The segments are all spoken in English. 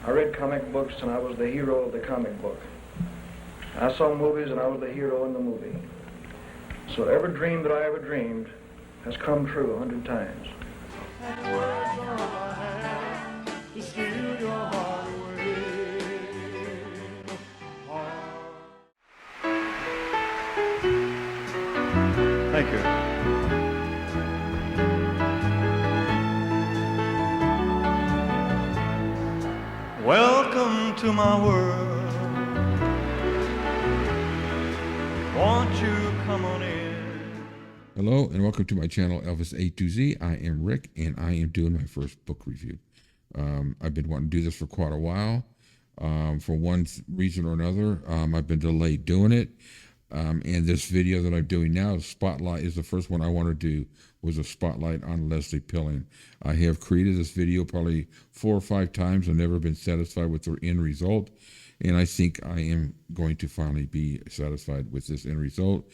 I read comic books and I was the hero of the comic book. I saw movies and I was the hero in the movie. So every dream that I ever dreamed has come true 100 times. Thank you. Welcome to my world. Won't you come on in? Hello and welcome to my channel, Elvis-A-Z. I am Rick and I am doing my first book review. I've been wanting to do this for quite a while. For one reason or another, I've been delayed doing it. And this video that I'm doing now, Spotlight, is the first one I wanted to do, was a spotlight on Leslie Pilling. I have created this video probably 4 or 5 times. I've never been satisfied with the end result. And I think I am going to finally be satisfied with this end result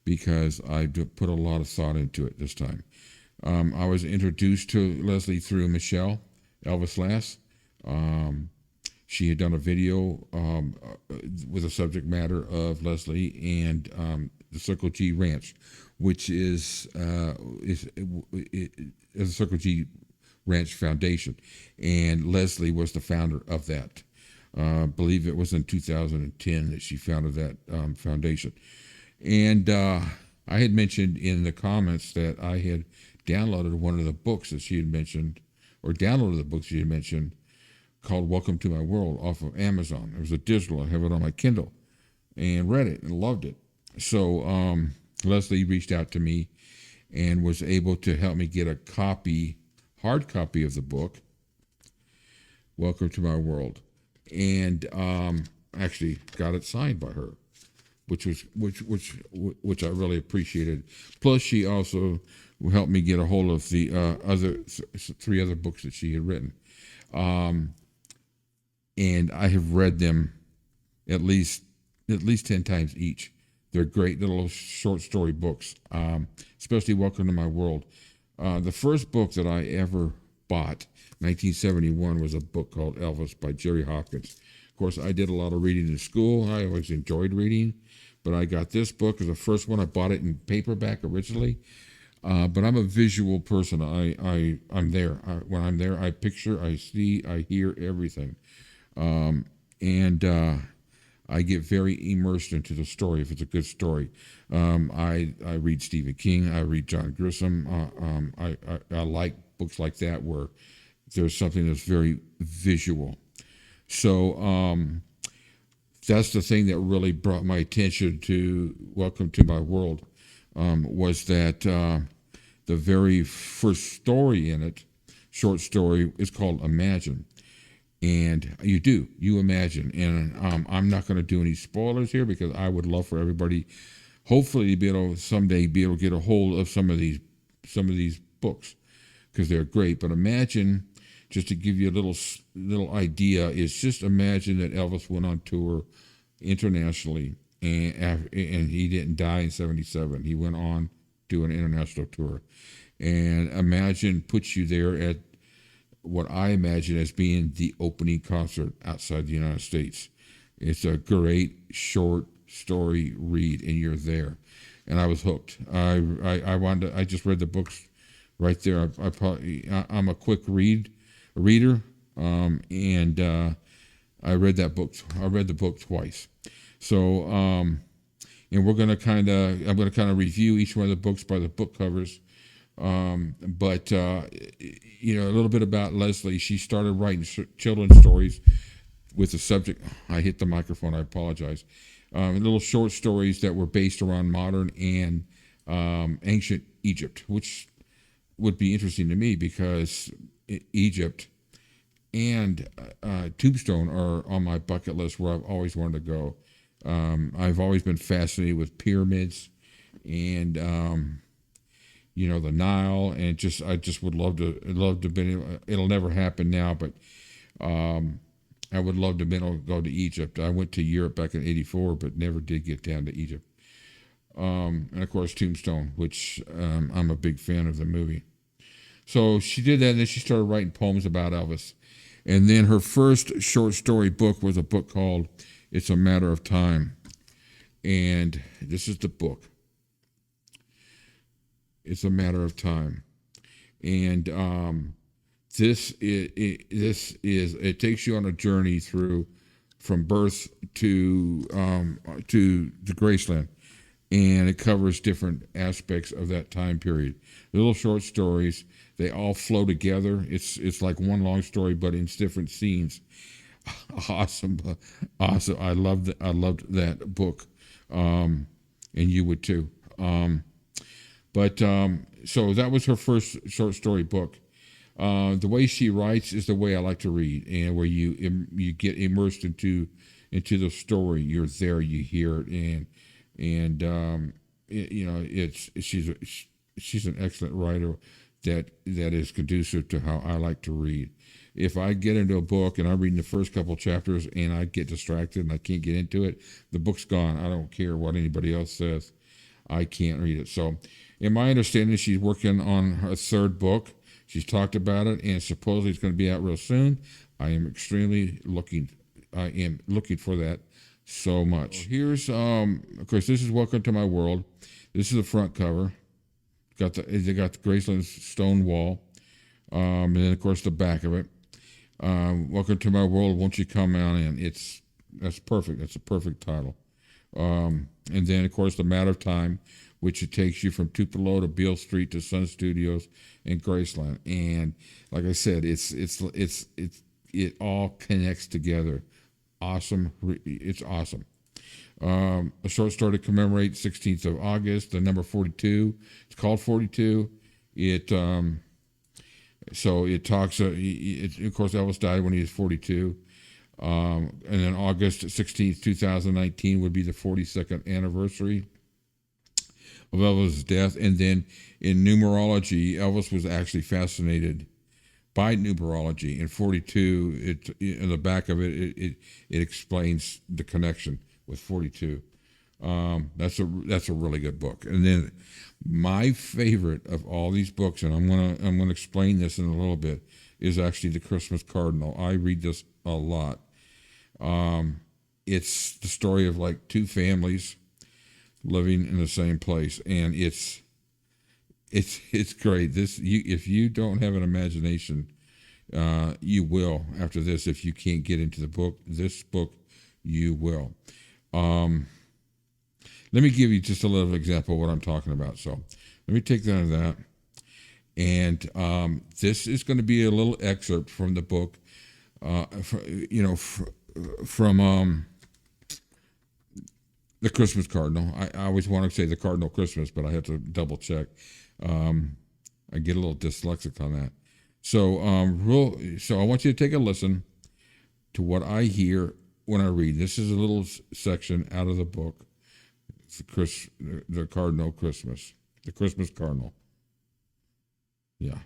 because I put a lot of thought into it this time. I was introduced to Leslie through Michelle, Elvis-A-Z. She had done a video with a subject matter of Leslie and the Circle-G Ranch, which is the Circle-G Ranch Foundation. And Leslie was the founder of that. I believe it was in 2010 that she founded that foundation. And I had mentioned in the comments that I had downloaded one of the books that she had mentioned, or downloaded the books she had mentioned, called Welcome to My World off of Amazon. It was a digital. I have it on my Kindle and read it and loved it. So Leslie reached out to me and was able to help me get a copy, hard copy of the book, Welcome to My World. And actually got it signed by her, which I really appreciated. Plus, she also helped me get a hold of the other 3 other books that she had written, and I have read them at least 10 times each. They're great little short story books, especially Welcome to My World. The first book that I ever bought, 1971, was a book called Elvis by Jerry Hawkins. Of course, I did a lot of reading in school. I always enjoyed reading, but I got this book as the first one. I bought it in paperback originally, but I'm a visual person. I'm there. When I'm there, I picture, I see, I hear everything, and I get very immersed into the story if it's a good story. I read Stephen King. I read John Grisham. I like books like that where there's something that's very visual. So that's the thing that really brought my attention to Welcome to My World, was that the very first story in it, short story, is called Imagine. And you imagine. And I'm not going to do any spoilers here because I would love for everybody, hopefully, to be able someday be able to get a hold of some of these books, because they're great. But imagine, just to give you a little idea, is just imagine that Elvis went on tour internationally, and he didn't die in '77. He went on to an international tour, and imagine puts you there at what I imagine as being the opening concert outside the United States. It's a great short story read, and you're there. And I was hooked. I just read the books right there. I'm a quick reader, and I read that book. I read the book twice. So, and I'm going to kind of review each one of the books by the book covers. But a little bit about Leslie. She started writing children's stories with the subject. I hit the microphone. I apologize. Little short stories that were based around modern and ancient Egypt, which would be interesting to me because Egypt and Tombstone are on my bucket list where I've always wanted to go. I've always been fascinated with pyramids and the Nile, and I just would love to be. It'll never happen now, but I would love to be able to go to Egypt. I went to Europe back in '84, but never did get down to Egypt. And of course Tombstone, which I'm a big fan of the movie. So she did that, and then she started writing poems about Elvis. And then her first short story book was a book called It's a Matter of Time. And this is the book. It's a Matter of Time. And it takes you on a journey through from birth to the Graceland, and it covers different aspects of that time period. Little short stories, they all flow together. It's like one long story, but in different scenes. Awesome. I loved that book, and you would too. So that was her first short story book. The way she writes is the way I like to read, and where you get immersed into the story. You're there, you hear it, and she's an excellent writer that is conducive to how I like to read. If I get into a book and I'm reading the first couple chapters and I get distracted and I can't get into it, the book's gone. I don't care what anybody else says. I can't read it. So, in my understanding, she's working on her third book. She's talked about it, and supposedly it's going to be out real soon. I am looking for that so much. Here's, of course, this is Welcome to My World. This is the front cover. They got the Graceland stone wall, and then of course the back of it. Welcome to My World. Won't you come on in? That's perfect. That's a perfect title. And then of course The Matter of Time, which it takes you from Tupelo to Beale Street to Sun Studios and Graceland. And like I said, it all connects together. Awesome. It's awesome. A short story to commemorate 16th of August, the number 42. It's called 42. So it talks, of course, Elvis died when he was 42. And then August 16th, 2019 would be the 42nd anniversary of Elvis' death. And then in numerology, Elvis was actually fascinated by numerology. In 42, in the back of it explains the connection with 42. That's a really good book. And then my favorite of all these books, and I'm gonna explain this in a little bit, is actually The Christmas Cardinal. I read this a lot. It's the story of like two families living in the same place, and it's great. If you don't have an imagination, you will after this. If you can't get into this book, you will. Let me give you just a little example of what I'm talking about. So let me take that. And this is going to be a little excerpt from the book, from The Christmas Cardinal. I always want to say The Cardinal Christmas, but I have to double check. I get a little dyslexic on that. So I want you to take a listen to what I hear when I read. This is a little section out of the book. It's the Cardinal Christmas. The Christmas Cardinal. Yeah.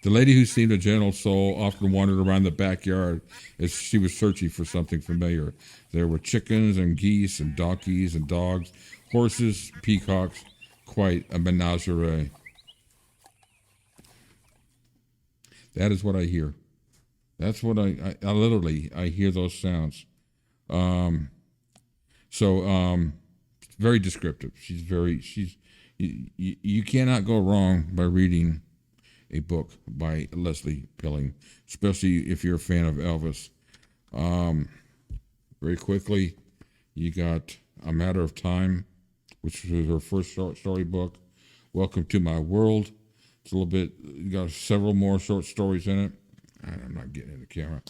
The lady who seemed a gentle soul often wandered around the backyard as she was searching for something familiar. There were chickens and geese and donkeys and dogs, horses, peacocks, quite a menagerie. That is what I hear. That's what I literally hear those sounds. Very descriptive. You cannot go wrong by reading a book by Leslie Pilling, especially if you're a fan of Elvis. Very quickly, you got A Matter of Time, which was her first short story book. Welcome to My World. It's a little bit, you got several more short stories in it. I'm not getting in the camera.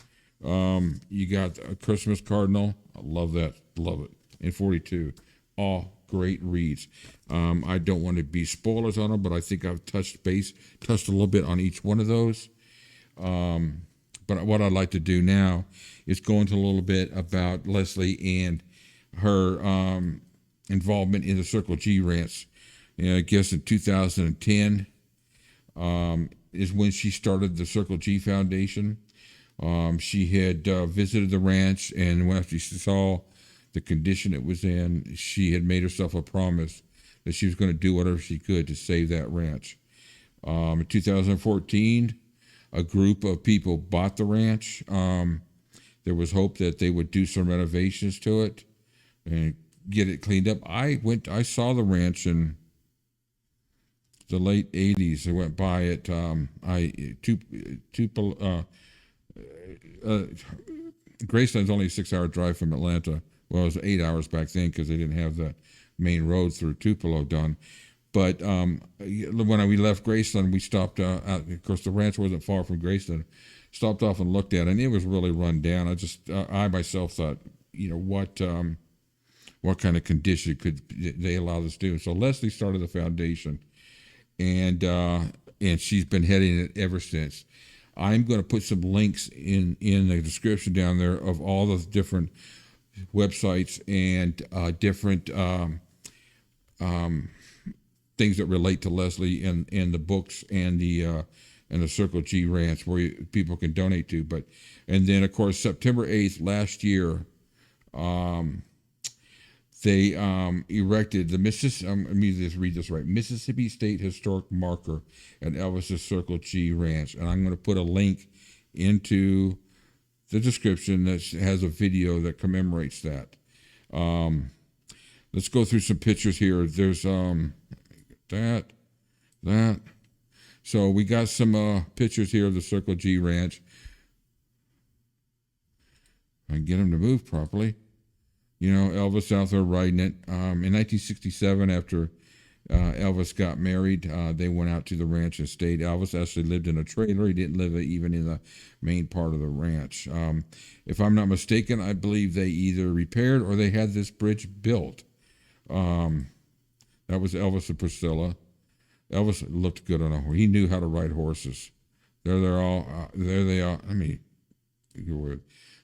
You got A Christmas Cardinal. I love that. Love it. And 42. All great reads. I don't want to be spoilers on them, but I think I've touched a little bit on each one of those. But what I'd like to do now is go into a little bit about Leslie and her involvement in the Circle G Ranch. I guess in 2010 is when she started the Circle G Foundation. She had visited the ranch, and when she saw the condition it was in, she had made herself a promise that she was going to do whatever she could to save that ranch. In 2014, a group of people bought the ranch. There was hope that they would do some renovations to it and get it cleaned up. I saw the ranch in the late '80s. I went by it. Graceland's only a 6-hour drive from Atlanta. Well, it was 8 hours back then because they didn't have the main road through Tupelo done. But when we left Graceland, we stopped out. Of course, the ranch wasn't far from Graceland. Stopped off and looked at it, and it was really run down. I myself thought, what kind of condition could they allow this to do? So Leslie started the foundation, and she's been heading it ever since. I'm going to put some links in the description down there of all the different websites and different things that relate to Leslie and the books and the Circle G Ranch where people can donate to. And then of course September 8th last year, they erected the Mississippi State Historic Marker at Elvis's Circle G Ranch, and I'm going to put a link into the description that has a video that commemorates that. Let's go through some pictures here. There's that. So we got some pictures here of the Circle G Ranch. I can get him to move properly. Elvis out there riding it. In 1967, after Elvis got married, they went out to the ranch and stayed. Elvis actually lived in a trailer. He didn't live even in the main part of the ranch. If I'm not mistaken, I believe they either repaired or they had this bridge built. That was Elvis and Priscilla. Elvis looked good on a horse. He knew how to ride horses. There they are. I mean, there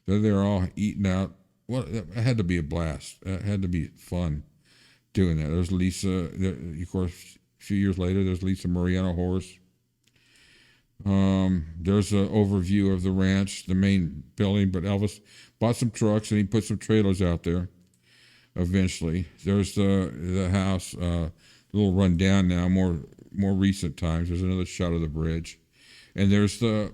they're all eating out. Well, it had to be a blast. It had to be fun doing that. There's Lisa. Of course, a few years later, there's Lisa Marie on a horse. There's an overview of the ranch, the main building. But Elvis bought some trucks and he put some trailers out there. Eventually, there's the house, a little run down now. More recent times. There's another shot of the bridge, and there's the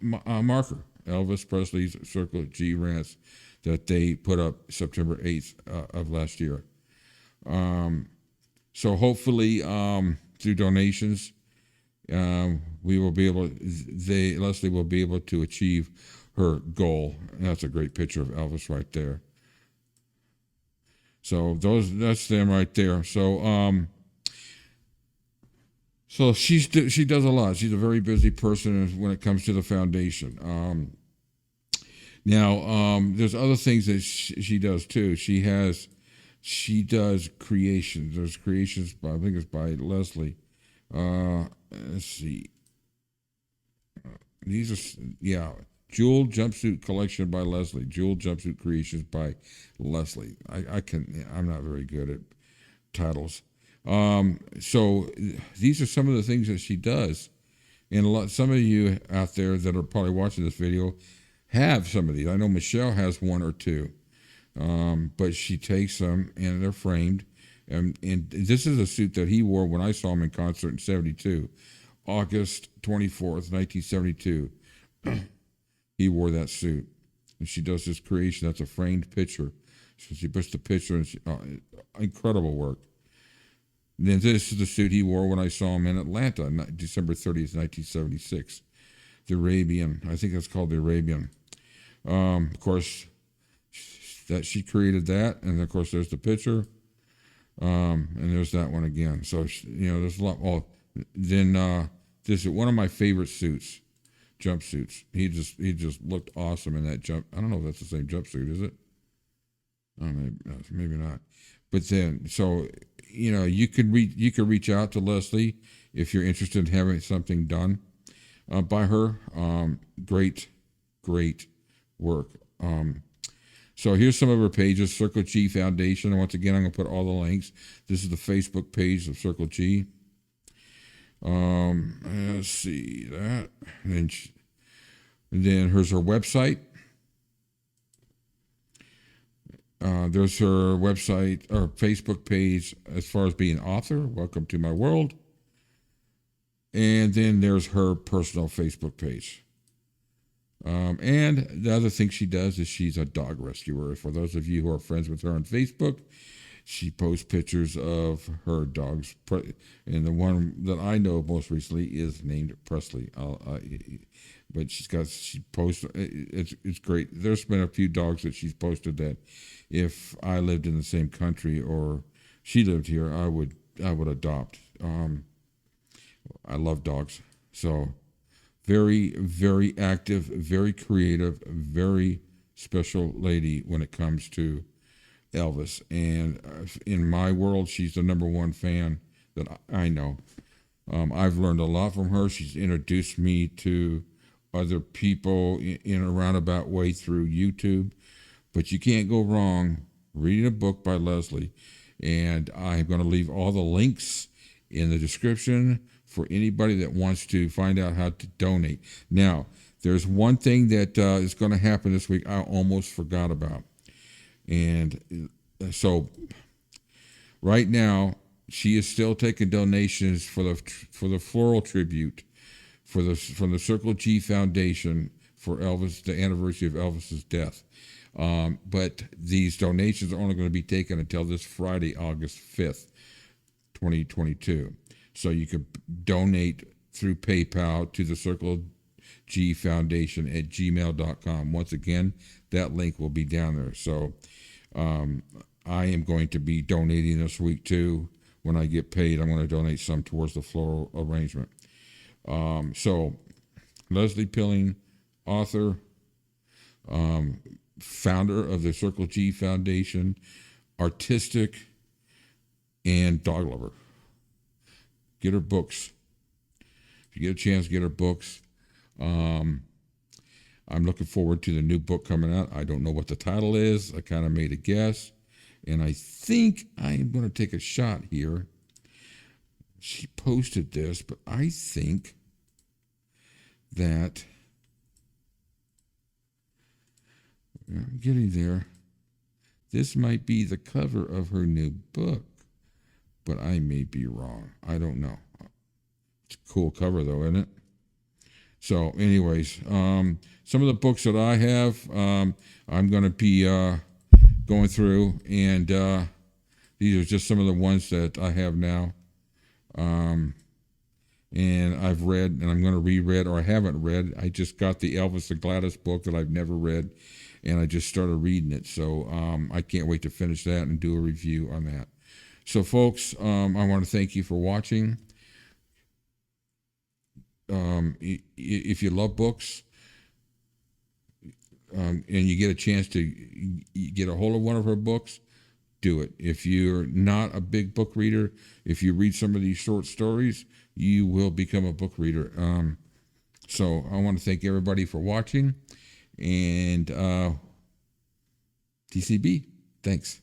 marker, Elvis Presley's Circle G Ranch, that they put up September 8th of last year. So hopefully, through donations, we will be able. Leslie will be able to achieve her goal. And that's a great picture of Elvis right there. So that's them right there. So she does a lot. She's a very busy person when it comes to the foundation. Now there's other things that she does too. She does creations. There's creations by, I think it's by Leslie. Let's see. These are Jewel Jumpsuit Collection by Leslie. Jewel Jumpsuit Creations by Leslie. I'm not very good at titles. So these are some of the things that she does. And some of you out there that are probably watching this video have some of these. I know Michelle has one or two. But she takes them and they're framed. And this is a suit that he wore when I saw him in concert in '72. August 24th, 1972. He wore that suit. And she does this creation that's a framed picture. So she puts the picture and incredible work. And then this is the suit he wore when I saw him in Atlanta, December 30th, 1976. The Arabian. I think that's called the Arabian. Of course, that she created that, and of course there's the picture, and there's that one again. So there's a lot. Oh, then this is one of my favorite suits, jumpsuits. He just looked awesome in that jump. I don't know if that's the same jumpsuit, is it? Oh, maybe not. But then, so you can reach out to Leslie if you're interested in having something done by her. Great work. So here's some of her pages, Circle G Foundation. And once again, I'm going to put all the links. This is the Facebook page of Circle G. Let's see that. And then here's her website. There's her website or Facebook page as far as being author. Welcome to my world. And then there's her personal Facebook page. And the other thing she does is she's a dog rescuer. For those of you who are friends with her on Facebook, she posts pictures of her dogs. And the one that I know most recently is named Presley. But she posts, it's great. There's been a few dogs that she's posted that if I lived in the same country or she lived here, I would adopt. I love dogs. So very, very active, very creative, very special lady when it comes to Elvis. And in my world, she's the number one fan that I know. I've learned a lot from her. She's introduced me to other people in a roundabout way through YouTube. But you can't go wrong reading a book by Leslie. And I'm going to leave all the links in the description for anybody that wants to find out how to donate. Now, there's one thing that is going to happen this week I almost forgot about. And so right now, she is still taking donations for the floral tribute from the Circle G Foundation for Elvis, the anniversary of Elvis's death. But these donations are only going to be taken until this Friday, August 5th, 2022. So you could donate through PayPal to the Circle G Foundation at gmail.com. Once again, that link will be down there. So I am going to be donating this week too. When I get paid, I'm going to donate some towards the floral arrangement. So Leslie Pilling, author, founder of the Circle G Foundation, artistic, and dog lover. Get her books. If you get a chance, get her books. I'm looking forward to the new book coming out. I don't know what the title is. I kind of made a guess. And I think I am going to take a shot here. She posted this, but I think that I'm getting there. This might be the cover of her new book, but I may be wrong. I don't know. It's a cool cover, though, isn't it? So, anyways, some of the books that I have, I'm going to be going through, and these are just some of the ones that I have now. And I've read, and I'm going to reread, or I haven't read. I just got the Elvis and Gladys book that I've never read, and I just started reading it. So I can't wait to finish that and do a review on that. So, folks, I want to thank you for watching. If you love books, and you get a chance to get a hold of one of her books, do it. If you're not a big book reader, if you read some of these short stories, you will become a book reader. So I want to thank everybody for watching, and TCB, thanks.